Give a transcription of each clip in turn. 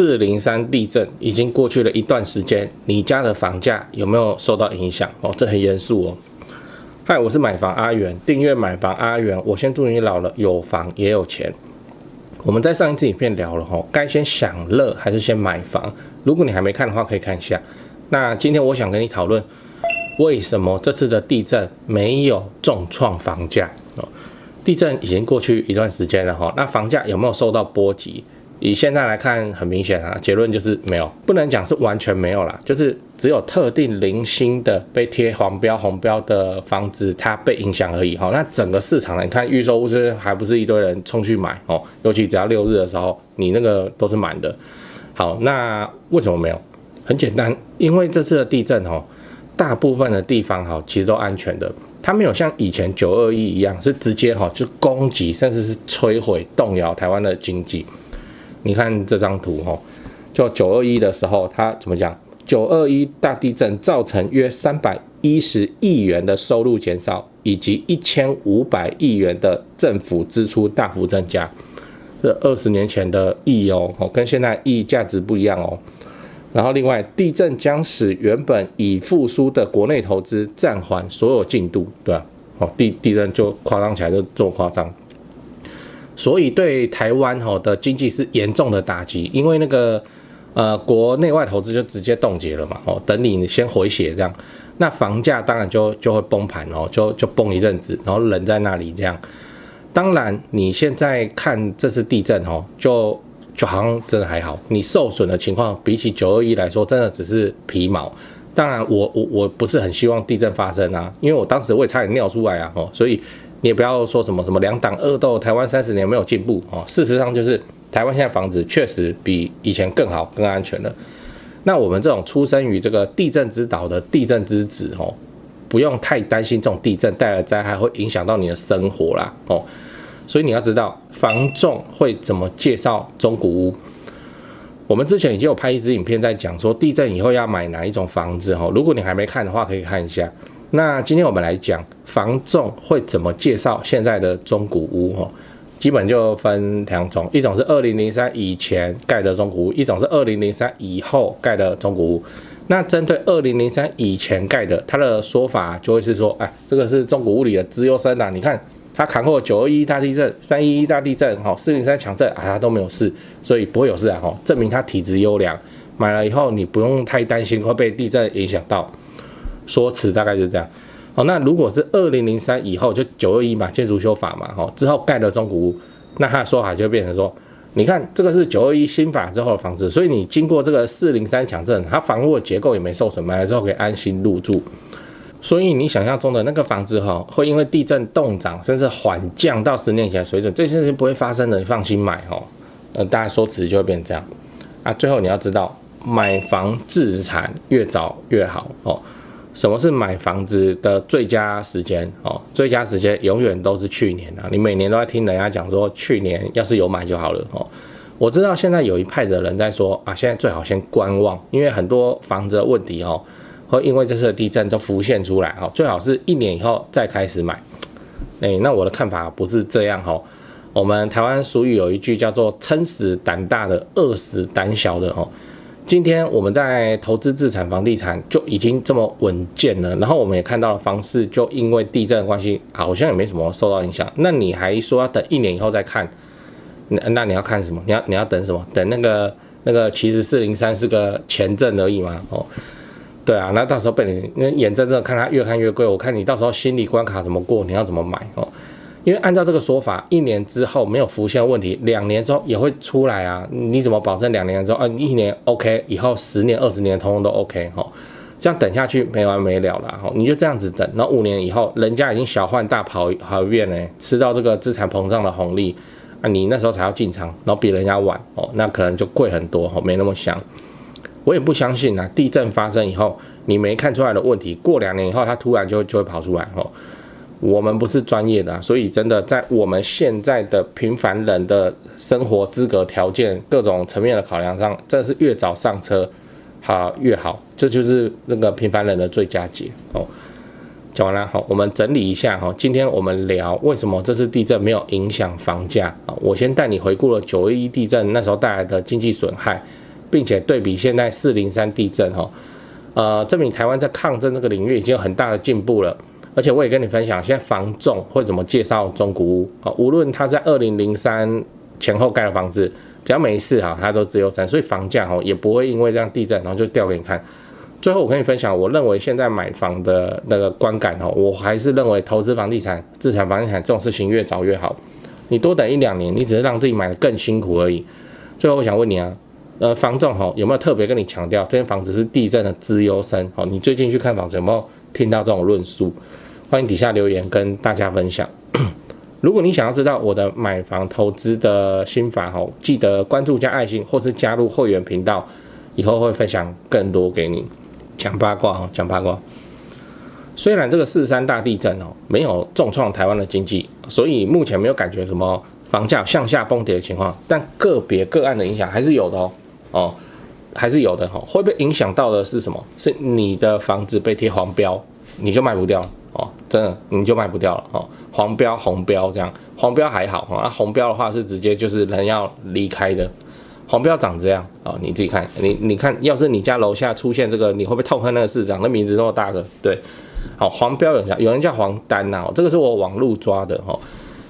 403地震已经过去了一段时间，你家的房价有没有受到影响？这很严肃哦。嗨，我是买房阿元，订阅买房阿元，我先祝你老了有房也有钱。我们在上一次影片聊了该先享乐还是先买房？如果你还没看的话，可以看一下。那今天我想跟你讨论，为什么这次的地震没有重创房价？地震已经过去一段时间了那房价有没有受到波及？以现在来看，很明显结论就是没有，不能讲是完全没有啦，就是只有特定零星的被贴黄标、红标的房子它被影响而已那整个市场，你看预售屋是还不是一堆人冲去买尤其只要6日的时候，你那个都是满的。好，那为什么没有？很简单，因为这次的地震大部分的地方其实都安全的。它没有像以前921一样是直接就攻击甚至是摧毁动摇台湾的经济。你看这张图就921的时候它怎么讲？921大地震造成约310亿元的收入减少，以及1500亿元的政府支出大幅增加。这20年前的亿跟现在亿价值不一样然后另外，地震将使原本已复苏的国内投资暂缓所有进度，对吧？地震就夸张起来就这么夸张，所以对台湾的经济是严重的打击，因为那个国内外投资就直接冻结了嘛，等你先回血这样，那房价当然就会崩盘就崩一阵子，然后人在那里这样。当然你现在看这次地震就好像真的还好，你受损的情况比起921来说，真的只是皮毛。当然我不是很希望地震发生因为我当时我也差点尿出来所以你也不要说什么2党恶斗，台湾30年没有进步事实上就是台湾现在房子确实比以前更好、更安全了。那我们这种出生于这个地震之岛的地震之子不用太担心这种地震带来的灾害会影响到你的生活啦所以你要知道房仲会怎么介绍中古屋。我们之前已经有拍一支影片在讲说地震以后要买哪一种房子如果你还没看的话可以看一下。那今天我们来讲房仲会怎么介绍现在的中古屋基本就分2种，一种是2003以前盖的中古屋，一种是2003以后盖的中古屋。那针对2003以前盖的，他的说法就会是说这个是中古屋里的资优生你看他扛过921大地震、311大地震、403强震他都没有事，所以不会有事证明他体质优良，买了以后你不用太担心会被地震影响到。说辞大概就是这样那如果是2003以后，就921嘛，建筑修法嘛之后盖的中古屋，那他的说法就会变成说，你看这个是921新法之后的房子，所以你经过这个403强震，它房屋的结构也没受损，买了之后可以安心入住。所以你想象中的那个房子会因为地震动涨，甚至缓降到10年前的水准，这些事情不会发生的，你放心买大家说辞就会变成这样最后你要知道，买房置产越早越好什么是买房子的最佳时间最佳时间永远都是去年你每年都在听人家讲说去年要是有买就好了我知道现在有一派的人在说现在最好先观望，因为很多房子的问题会因为这次的地震都浮现出来最好是1年以后再开始买那我的看法不是这样我们台湾俗语有一句叫做撑死胆大的，饿死胆小的今天我们在投资自产房地产就已经这么稳健了，然后我们也看到了房市就因为地震的关系好像也没什么受到影响，那你还说要等1年以后再看，那你要看什么？你要等什么？等那个其实403是个前震而已嘛对那到时候被你眼睁睁看它越看越贵，我看你到时候心理关卡怎么过，你要怎么买因为按照这个说法，1年之后没有浮现问题，2年之后也会出来你怎么保证2年之后1年 OK， 以后10年、20年通通都 OK 这样等下去没完没了啦你就这样子等，然后5年以后人家已经小换大跑一遍了，吃到这个资产膨胀的红利你那时候才要进场，然后比人家晚那可能就贵很多没那么香。我也不相信地震发生以后你没看出来的问题，过2年以后它突然就会跑出来我们不是专业的所以真的在我们现在的平凡人的生活资格条件各种层面的考量上，真的是越早上车越好，这就是那个平凡人的最佳解讲完了我们整理一下今天我们聊为什么这次地震没有影响房价我先带你回顾了911地震那时候带来的经济损害，并且对比现在403地震证明台湾在抗震这个领域已经有很大的进步了。而且我也跟你分享，现在房仲会怎么介绍中古屋无论他在2003前后盖的房子，只要没事它都自由身，所以房价也不会因为这样地震然后就掉给你看。最后我跟你分享，我认为现在买房的那个观感我还是认为投资房地产、自产房地产这种事情越早越好。你多等1-2年，你只是让自己买得更辛苦而已。最后我想问你房仲有没有特别跟你强调这间房子是地震的资优生你最近去看房子有没有听到这种论述？欢迎底下留言跟大家分享。如果你想要知道我的买房投资的心法记得关注加爱心，或是加入会员频道，以后会分享更多给你。讲八卦讲八卦。虽然这个4.3大地震没有重创台湾的经济，所以目前没有感觉什么房价向下崩跌的情况，但个别个案的影响还是有的还是有的会被影响到的是什么？是你的房子被贴黄标，你就卖不掉真的你就卖不掉了黄标、红标这样，黄标还好红标的话是直接就是人要离开的。黄标长这样你自己看，你看，要是你家楼下出现这个，你会不会痛恨那个市长？那名字那么大个，对，黄标有人叫黄单这个是我网路抓的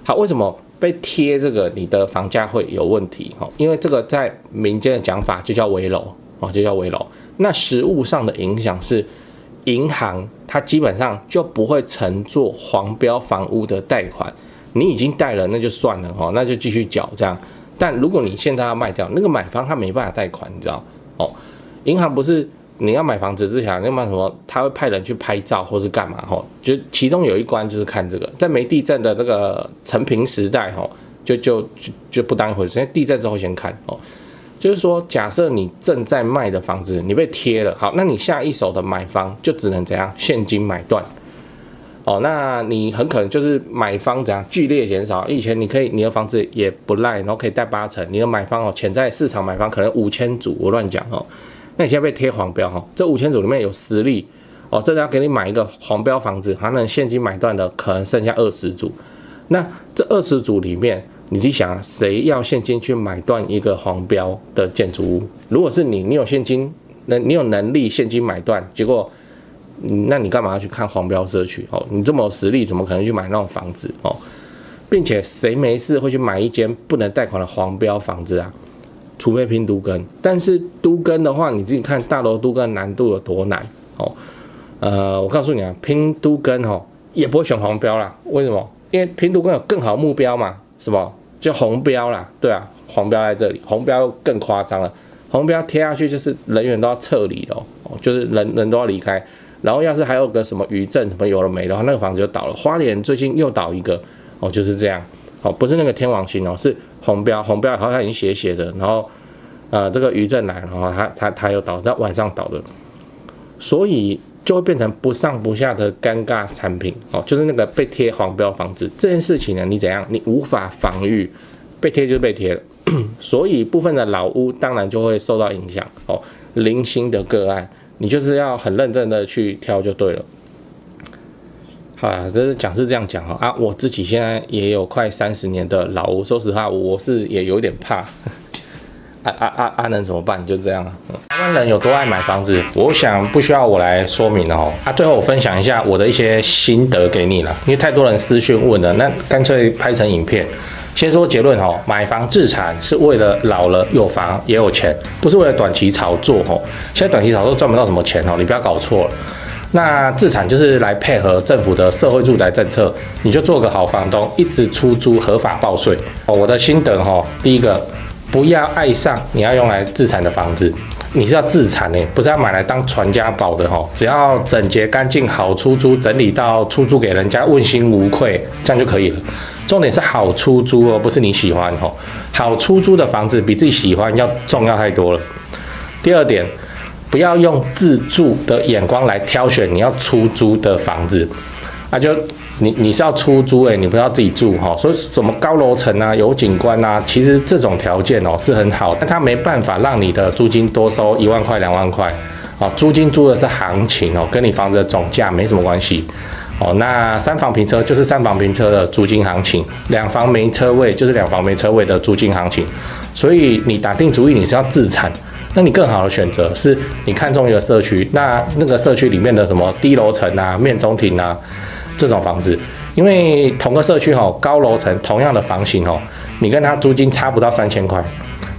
好，为什么被贴这个你的房价会有问题因为这个在民间的讲法就叫危楼就叫危楼。那实务上的影响是，银行它基本上就不会承做黄标房屋的贷款，你已经贷了那就算了那就继续缴这样。但如果你现在要卖掉，那个买方他没办法贷款，你知道银行不是你要买房子之前，那么什么他会派人去拍照或是干嘛就其中有一关就是看这个，在没地震的这个承平时代就不当一回事，因为地震之后先看就是说，假设你正在卖的房子你被贴了，好，那你下一手的买方就只能怎样？现金买断那你很可能就是买方怎样剧烈减少。以前你的房子也不赖，然后可以贷8成，你的买方潜在市场买方可能5000组，我乱讲那你现在被贴黄标这5000组里面有10例真的要给你买一个黄标房子，还能现金买断的可能剩下20组。那这20组里面，你去想谁要现金去买断一个黄标的建筑物？如果是你有现金，你有能力现金买断，结果那你干嘛要去看黄标社区你这么有实力，怎么可能去买那种房子并且谁没事会去买一间不能贷款的黄标房子啊？除非拼都更。但是都更的话，你自己看大楼都更难度有多难我告诉你拼都更也不会选黄标啦。为什么？因为拼都更有更好的目标嘛，是吧？就红标啦，对啊，黄标在这里，红标更夸张了。红标贴下去就是人员都要撤离了就是人都要离开。然后要是还有个什么余震什么有了没的话，那个房子就倒了。花莲最近又倒一个就是这样不是那个天王星是红标，红标好像已经斜的，然后这个余震来，然后它又倒，在晚上倒的，所以就会变成不上不下的尴尬产品就是那个被贴黄标房子这件事情呢，你怎样？你无法防御，被贴就被贴了所以部分的老屋当然就会受到影响零星的个案。你就是要很认真的去挑就对了。好啦，这是这样讲我自己现在也有快30年的老屋，说实话我是也有点怕能怎么办？就这样台湾人有多爱买房子，我想不需要我来说明最后我分享一下我的一些心得给你了，因为太多人私讯问了，那干脆拍成影片。先说结论买房置产是为了老了有房也有钱，不是为了短期炒作现在短期炒作赚不到什么钱你不要搞错了。那置产就是来配合政府的社会住宅政策，你就做个好房东，一直出租合法报税我的心得第一个，不要爱上你要用来置产的房子，你是要自产不是要买来当传家宝的只要整洁干净好出租，整理到出租给人家问心无愧，这样就可以了。重点是好出租不是你喜欢好出租的房子比自己喜欢要重要太多了。第二点，不要用自住的眼光来挑选你要出租的房子就你是要出租你不是要自己住所以什么高楼层有景观其实这种条件是很好，但它没办法让你的租金多收1万块2万块租金租的是行情跟你房子的总价没什么关系那3房平车就是3房平车的租金行情，2房没车位就是2房没车位的租金行情，所以你打定主意你是要自产，那你更好的选择是你看中一个社区，那个社区里面的什么低楼层啊、面中庭啊这种房子，因为同个社区高楼层同样的房型你跟它租金差不到3000块，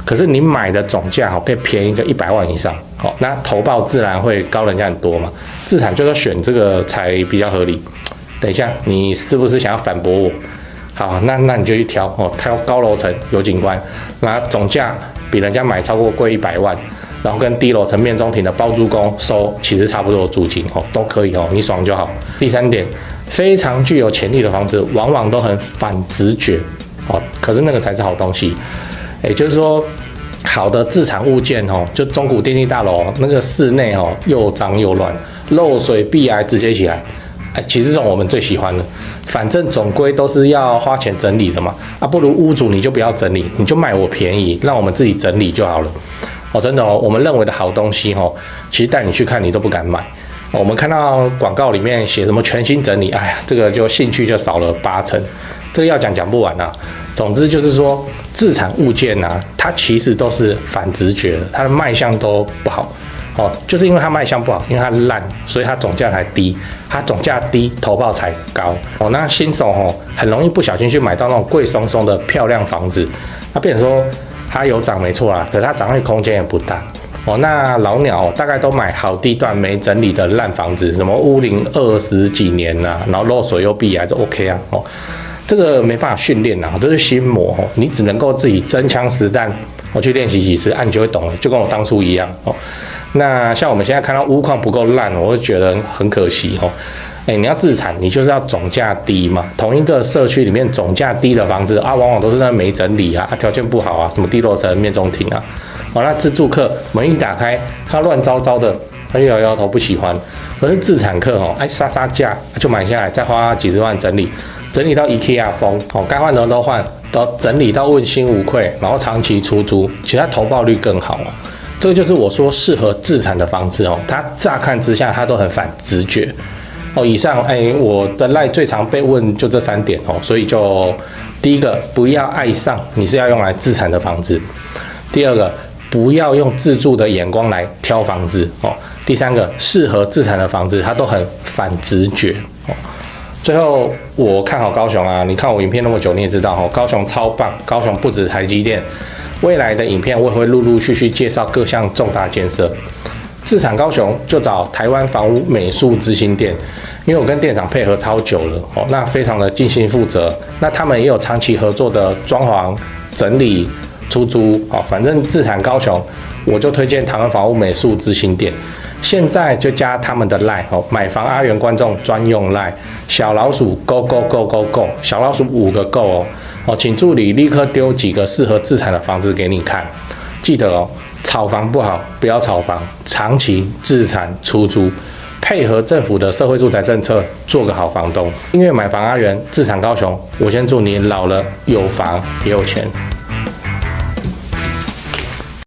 可是你买的总价可以便宜个100万以上，那投报自然会高人家很多嘛。自产就是选这个才比较合理。等一下，你是不是想要反驳我？好，那你就去挑挑高楼层有景观，那总价比人家买超过贵100万，然后跟低楼层面中庭的包租公收其实差不多的租金都可以你爽就好。第3点，非常具有潜力的房子往往都很反直觉可是那个才是好东西。也就是说，好的自产物件就中古电梯大楼那个室内又脏又乱，漏水壁癌直接起来。其实这种我们最喜欢的，反正总归都是要花钱整理的嘛，不如屋主你就不要整理，你就卖我便宜，让我们自己整理就好了。真的我们认为的好东西其实带你去看你都不敢买。我们看到广告里面写什么全新整理，这个就兴趣就少了80%，这个要讲不完啊。总之就是说，自产物件它其实都是反直觉的，它的卖相都不好。就是因为它卖相不好，因为它烂，所以它总价才低，它总价低，投报才高。那新手很容易不小心去买到那种贵松松的漂亮房子，那变成说它有涨没错啦，可是它涨的空间也不大。那老鸟大概都买好地段没整理的烂房子，什么屋龄20几年然后漏水又壁癌就 OK 啊。这个没办法训练这是心魔你只能够自己真枪实弹去练习几次你就会懂了，就跟我当初一样那像我们现在看到屋况不够烂，我会觉得很可惜你要自产，你就是要总价低嘛。同一个社区里面总价低的房子往往都是那没整理条件不好什么低楼层、面中庭那自住客门一打开，看乱糟糟的，他就摇摇头不喜欢。可是自产客杀杀价就买下来，再花几十万整理到 IKEA 风该换的都换，都整理到问心无愧，然后长期出租，其实它投报率更好这个就是我说适合自产的房子它乍看之下它都很反直觉以上我的赖最常被问就这3点所以就第一个，不要爱上你是要用来自产的房子；第二个，不要用自住的眼光来挑房子第三个，适合自产的房子它都很反直觉最后我看好高雄你看我影片那么久，你也知道高雄超棒，高雄不止台积电。未来的影片我也会陆陆续续介绍各项重大建设。自产高雄就找台湾房屋美术之星店，因为我跟店长配合超久了那非常的尽心负责。那他们也有长期合作的装潢、整理、出租反正自产高雄我就推荐台湾房屋美术之星店。现在就加他们的 LINE 买房阿元观众专用 LINE 小老鼠 GO， 小老鼠5个 GO请助理立刻丢几个适合自产的房子给你看。记得炒房不好，不要炒房，长期自产出租，配合政府的社会住宅政策，做个好房东。因为买房阿元自产高雄，我先祝你老了有房也有钱。